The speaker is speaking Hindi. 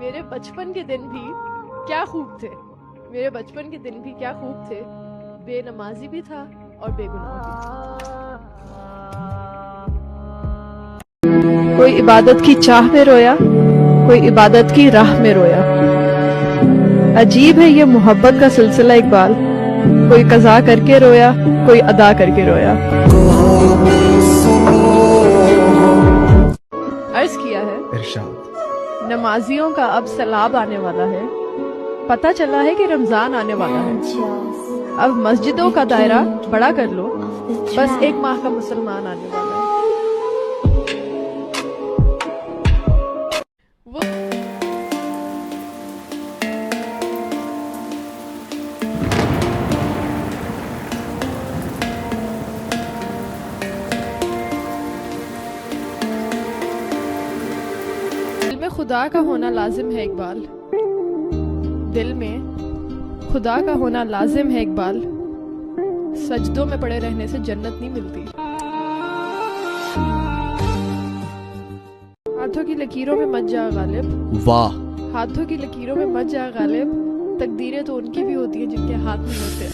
मेरे बचपन के दिन भी क्या खूब थे। मेरे बचपन के दिन भी क्या खूब थे। बेनमाजी भी था और बेगुनाह भी। कोई इबादत की चाह में रोया, कोई इबादत की राह में रोया। अजीब है ये मोहब्बत का सिलसिला इकबाल। कोई कज़ा करके रोया, कोई अदा करके रोया। अर्ज किया है इरशाद। नमाजियों का अब सलाब आने वाला है। पता चला है कि रमजान आने वाला है। अब मस्जिदों का दायरा बड़ा कर लो, बस एक माह का मुसलमान आने वाला है। वो दिल में खुदा का होना लाजिम है इकबाल। दिल में खुदा का होना लाजिम है इकबाल। सजदों में पड़े रहने से जन्नत नहीं मिलती। हाथों की लकीरों में मत जा गालिब। वाह। हाथों की लकीरों में मत जा गालिब। तकदीरें तो उनकी भी होती हैं जिनके हाथ नहीं होते।